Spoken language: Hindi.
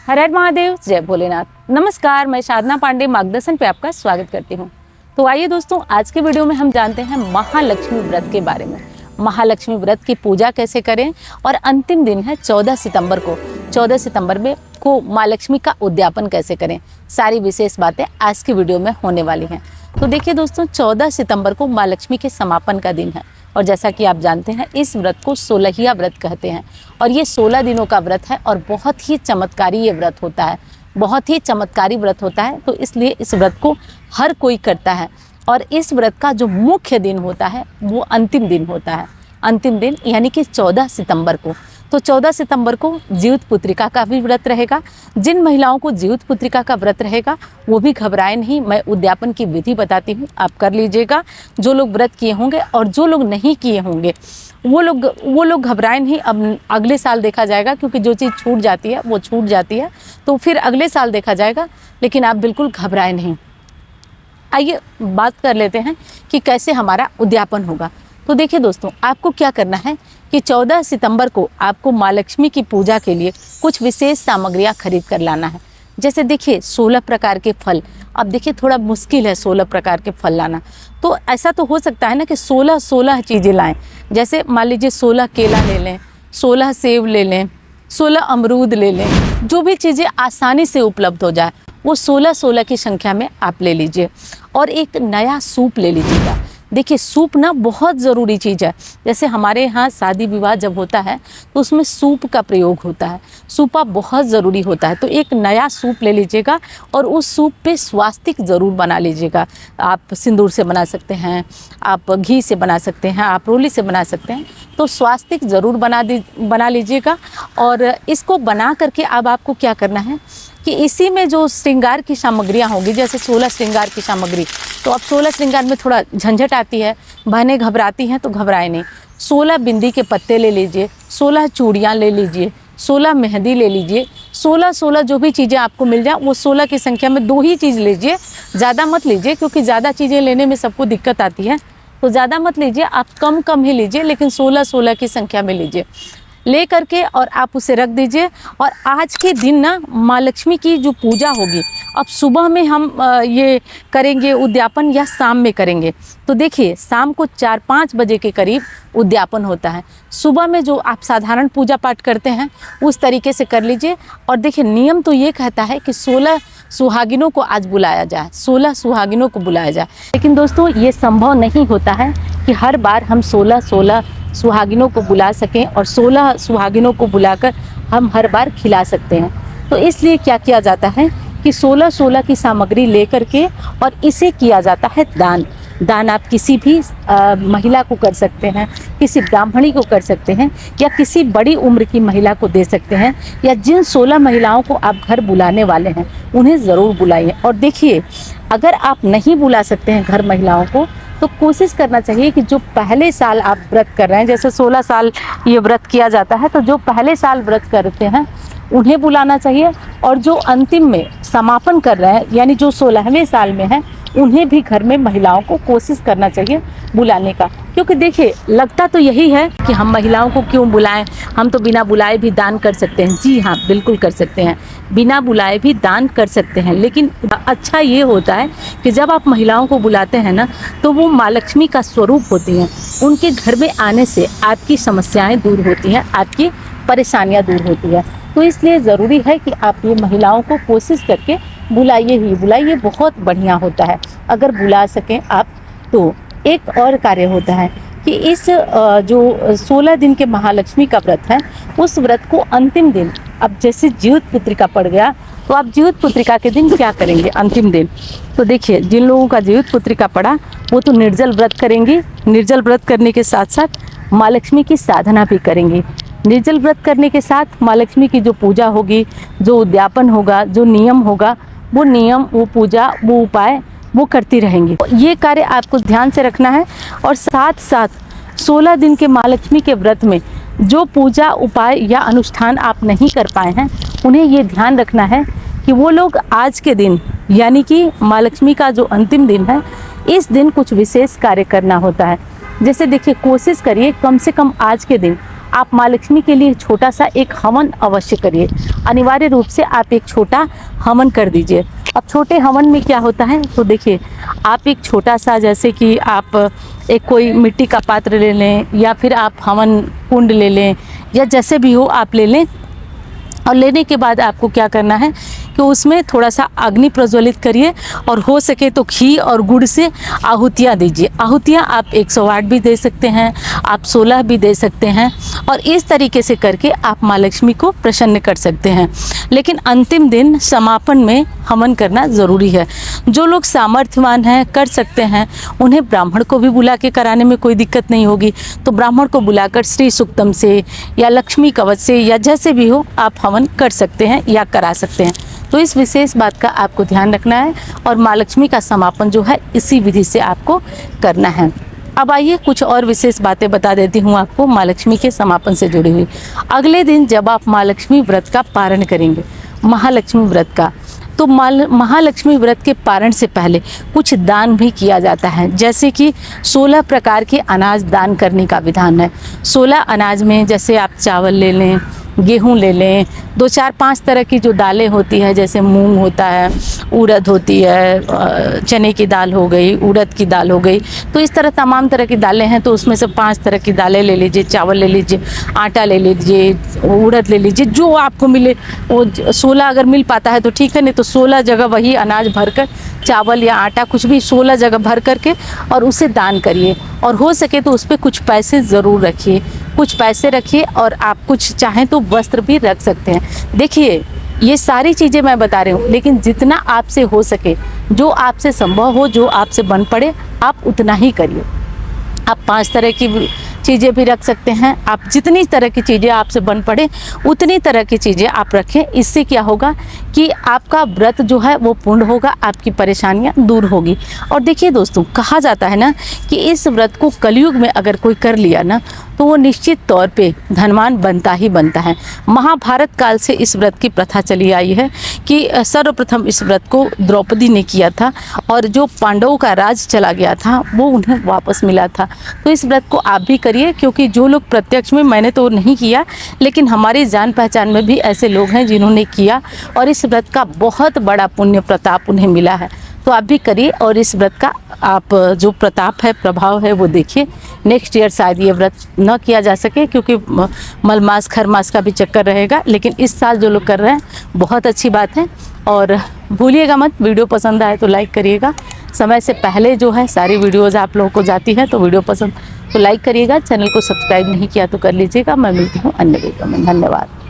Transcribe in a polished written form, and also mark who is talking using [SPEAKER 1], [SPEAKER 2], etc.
[SPEAKER 1] हर हर महादेव, जय भोलेनाथ। नमस्कार, मैं साधना पांडे मार्गदर्शन पे आपका स्वागत करती हूँ। तो आइए दोस्तों, आज के वीडियो में हम जानते हैं महालक्ष्मी व्रत के बारे में। महालक्ष्मी व्रत की पूजा कैसे करें और अंतिम दिन है 14 सितंबर को। 14 सितंबर में को माँ लक्ष्मी का उद्यापन कैसे करें, सारी विशेष बातें आज की वीडियो में होने वाली हैं। तो देखिए दोस्तों, 14 सितंबर को माँ लक्ष्मी के समापन का दिन है और जैसा कि आप जानते हैं इस व्रत को 16हिया व्रत कहते हैं और ये 16 दिनों का व्रत है और बहुत ही चमत्कारी ये व्रत होता है। बहुत ही चमत्कारी व्रत होता है, तो इसलिए इस व्रत को हर कोई करता है। और इस व्रत का जो मुख्य दिन होता है वो अंतिम दिन होता है। अंतिम दिन यानी कि 14 सितंबर को। तो 14 सितंबर को जीवित पुत्रिका का भी व्रत रहेगा। जिन महिलाओं को जीवित पुत्रिका का व्रत रहेगा वो भी घबराए नहीं, मैं उद्यापन की विधि बताती हूँ, आप कर लीजिएगा। जो लोग व्रत किए होंगे और जो लोग नहीं किए होंगे वो लोग घबराए नहीं। अब अगले साल देखा जाएगा, क्योंकि जो चीज़ छूट जाती है वो छूट जाती है, तो फिर अगले साल देखा जाएगा। लेकिन आप बिल्कुल घबराए नहीं। आइए बात कर लेते हैं कि कैसे हमारा उद्यापन होगा। तो देखिए दोस्तों, आपको क्या करना है कि 14 सितंबर को आपको माँ लक्ष्मी की पूजा के लिए कुछ विशेष सामग्रियाँ खरीद कर लाना है। जैसे देखिए 16 प्रकार के फल। अब देखिए थोड़ा मुश्किल है 16 प्रकार के फल लाना, तो ऐसा तो हो सकता है ना कि 16 चीज़ें लाएं। जैसे मान लीजिए 16 केला ले लें, 16 सेब ले लें, 16 अमरूद ले लें। जो भी चीज़ें आसानी से उपलब्ध हो जाए वो 16 की संख्या में आप ले लीजिए। और एक नया सूप ले लीजिएगा। देखिए सूप ना बहुत ज़रूरी चीज़ है। जैसे हमारे यहाँ शादी विवाह जब होता है तो उसमें सूप का प्रयोग होता है। सूपा बहुत ज़रूरी होता है, तो एक नया सूप ले लीजिएगा और उस सूप पे स्वास्तिक ज़रूर बना लीजिएगा। आप सिंदूर से बना सकते हैं, आप घी से बना सकते हैं, आप रोली से बना सकते हैं, तो स्वास्तिक ज़रूर बना लीजिएगा। और इसको बना करके अब आपको क्या करना है कि इसी में जो श्रृंगार की सामग्रियाँ होंगी, जैसे 16 श्रृंगार की सामग्री, तो अब 16 श्रृंगार में थोड़ा झंझट आती है, बहनें घबराती हैं, तो घबराए नहीं। 16 बिंदी के पत्ते ले लीजिए, 16 चूड़ियाँ ले लीजिए, 16 मेहंदी ले लीजिए। 16 जो भी चीज़ें आपको मिल जाए वो 16 की संख्या में 2 ही चीज़ लीजिए, ज़्यादा मत लीजिए, क्योंकि ज़्यादा चीज़ें लेने में सबको दिक्कत आती है। तो ज़्यादा मत लीजिए, आप कम ही लीजिए, लेकिन 16 की संख्या में लीजिए। ले करके और आप उसे रख दीजिए। और आज के दिन ना माँ लक्ष्मी की जो पूजा होगी, अब सुबह में हम ये करेंगे उद्यापन या शाम में करेंगे। तो देखिए शाम को 4-5 बजे के करीब उद्यापन होता है। सुबह में जो आप साधारण पूजा पाठ करते हैं उस तरीके से कर लीजिए। और देखिए नियम तो ये कहता है कि 16 सुहागिनों को आज बुलाया जाए, 16 सुहागिनों को बुलाया जाए। लेकिन दोस्तों ये संभव नहीं होता है कि हर बार हम 16 सुहागिनों को बुला सकें और 16 सुहागिनों को बुलाकर हम हर बार खिला सकते हैं। तो इसलिए क्या किया जाता है कि 16 की सामग्री लेकर के और इसे किया जाता है दान आप किसी भी महिला को कर सकते हैं, किसी ब्राह्मणी को कर सकते हैं, या किसी बड़ी उम्र की महिला को दे सकते हैं, या जिन 16 महिलाओं को आप घर बुलाने वाले हैं उन्हें ज़रूर बुलाइए। और देखिए अगर आप नहीं बुला सकते हैं घर महिलाओं को, तो कोशिश करना चाहिए कि जो पहले साल आप व्रत कर रहे हैं, जैसे 16 साल ये व्रत किया जाता है, तो जो पहले साल व्रत करते हैं उन्हें बुलाना चाहिए। और जो अंतिम में समापन कर रहे हैं यानी जो 16वें साल में हैं, उन्हें भी घर में महिलाओं को कोशिश करना चाहिए बुलाने का। क्योंकि देखिए लगता तो यही है कि हम महिलाओं को क्यों बुलाएं, हम तो बिना बुलाए भी दान कर सकते हैं। जी हाँ, बिल्कुल कर सकते हैं, बिना बुलाए भी दान कर सकते हैं। लेकिन अच्छा ये होता है कि जब आप महिलाओं को बुलाते हैं ना, तो वो माँ लक्ष्मी का स्वरूप होती हैं। उनके घर में आने से आपकी समस्याएं दूर होती हैं, आपकी परेशानियां दूर होती है। तो इसलिए ज़रूरी है कि आप ये महिलाओं को कोशिश करके बुलाइए, बहुत बढ़िया होता है अगर बुला सकें आप। तो एक और कार्य होता है कि इस जो 16 दिन के महालक्ष्मी का व्रत है, उस व्रत को अंतिम दिन, अब जैसे जीवित पुत्रिका पड़ गया, तो आप जीवित पुत्रिका के दिन क्या करेंगे अंतिम दिन। तो देखिए जिन लोगों का जीवित पुत्रिका पड़ा वो तो निर्जल व्रत करेंगी। निर्जल व्रत करने के साथ साथ माँ लक्ष्मी की साधना भी करेंगी। निर्जल व्रत करने के साथ माँ लक्ष्मी की जो पूजा होगी, जो उद्यापन होगा, जो नियम होगा, वो नियम, वो पूजा, वो उपाय वो करती रहेंगी। ये कार्य आपको ध्यान से रखना है। और साथ साथ 16 दिन के माँ लक्ष्मी के व्रत में जो पूजा उपाय या अनुष्ठान आप नहीं कर पाए हैं, उन्हें ये ध्यान रखना है कि वो लोग आज के दिन यानी कि माँ लक्ष्मी का जो अंतिम दिन है, इस दिन कुछ विशेष कार्य करना होता है। जैसे देखिए कोशिश करिए कम से कम आज के दिन आप माँ लक्ष्मी के लिए छोटा सा एक हवन अवश्य करिए। अनिवार्य रूप से आप एक छोटा हवन कर दीजिए। अब छोटे हवन में क्या होता है, तो देखिए आप एक छोटा सा, जैसे कि आप एक कोई मिट्टी का पात्र ले लें या फिर आप हवन कुंड ले लें या जैसे भी हो आप ले लें। और लेने के बाद आपको क्या करना है कि उसमें थोड़ा सा अग्नि प्रज्वलित करिए और हो सके तो घी और गुड़ से आहुतियाँ दीजिए। आहुतियाँ आप 108 भी दे सकते हैं, आप 16 भी दे सकते हैं और इस तरीके से करके आप माँ लक्ष्मी को प्रसन्न कर सकते हैं। लेकिन अंतिम दिन समापन में हवन करना ज़रूरी है। जो लोग सामर्थ्यवान हैं, कर सकते हैं, उन्हें ब्राह्मण को भी बुला के कराने में कोई दिक्कत नहीं होगी। तो ब्राह्मण को बुलाकर श्री सूक्तम से या लक्ष्मी कवच से या जैसे भी हो आप हवन कर सकते हैं या करा सकते हैं। तो इस विशेष बात का आपको ध्यान रखना है और माँ लक्ष्मी का समापन जो है इसी विधि से आपको करना है। अब आइए कुछ और विशेष बातें बता देती हूँ आपको माँ लक्ष्मी के समापन से जुड़ी हुई। अगले दिन जब आप माँ लक्ष्मी व्रत का पारण करेंगे, महालक्ष्मी व्रत का, तो महालक्ष्मी व्रत के पारण से पहले कुछ दान भी किया जाता है। जैसे कि 16 प्रकार के अनाज दान करने का विधान है। 16 अनाज में जैसे आप चावल ले लें, गेहूं ले लें, 2 4 5 तरह की जो दालें होती है, जैसे मूंग होता है, उड़द होती है, चने की दाल हो गई, उड़द की दाल हो गई। तो इस तरह तमाम तरह की दालें हैं, तो उसमें से 5 तरह की दालें ले लीजिए, चावल ले लीजिए, आटा ले लीजिए, उड़द ले लीजिए, जो आपको मिले वो। 16 अगर मिल पाता है तो ठीक है, नहीं तो 16 जगह वही अनाज भरकर, चावल या आटा कुछ भी 16 जगह भर करके और उसे दान करिए। और हो सके तो उस पर कुछ पैसे ज़रूर रखिए, कुछ पैसे रखिए और आप कुछ चाहें तो वस्त्र भी रख सकते हैं। देखिए ये सारी चीज़ें मैं बता रही हूँ, लेकिन जितना आपसे हो सके, जो आपसे संभव हो, जो आपसे बन पड़े, आप उतना ही करिए। आप 5 तरह की चीज़ें भी रख सकते हैं। आप जितनी तरह की चीज़ें आपसे बन पड़े उतनी तरह की चीज़ें आप रखें। इससे क्या होगा कि आपका व्रत जो है वो पूर्ण होगा, आपकी परेशानियां दूर होगी। और देखिए दोस्तों, कहा जाता है ना कि इस व्रत को कलयुग में अगर कोई कर लिया ना तो वो निश्चित तौर पे धनवान बनता ही बनता है। महाभारत काल से इस व्रत की प्रथा चली आई है कि सर्वप्रथम इस व्रत को द्रौपदी ने किया था और जो पांडवों का राज चला गया था वो उन्हें वापस मिला था। तो इस व्रत को आप भी करिए, क्योंकि जो लोग प्रत्यक्ष में, मैंने तो नहीं किया, लेकिन हमारी जान पहचान में भी ऐसे लोग हैं जिन्होंने किया और इस व्रत का बहुत बड़ा पुण्य प्रताप उन्हें मिला है। तो आप भी करिए और इस व्रत का आप जो प्रताप है, प्रभाव है, वो देखिए। नेक्स्ट ईयर शायद ये व्रत न किया जा सके क्योंकि मलमास खरमास का भी चक्कर रहेगा, लेकिन इस साल जो लोग कर रहे हैं बहुत अच्छी बात है। और भूलिएगा मत, वीडियो पसंद आए तो लाइक करिएगा। समय से पहले जो है सारी वीडियोज़ आप लोगों को जाती है, तो वीडियो पसंद तो लाइक करिएगा। चैनल को सब्सक्राइब नहीं किया तो कर लीजिएगा। मैं मिलती हूँ अन्य वीडियो में। धन्यवाद।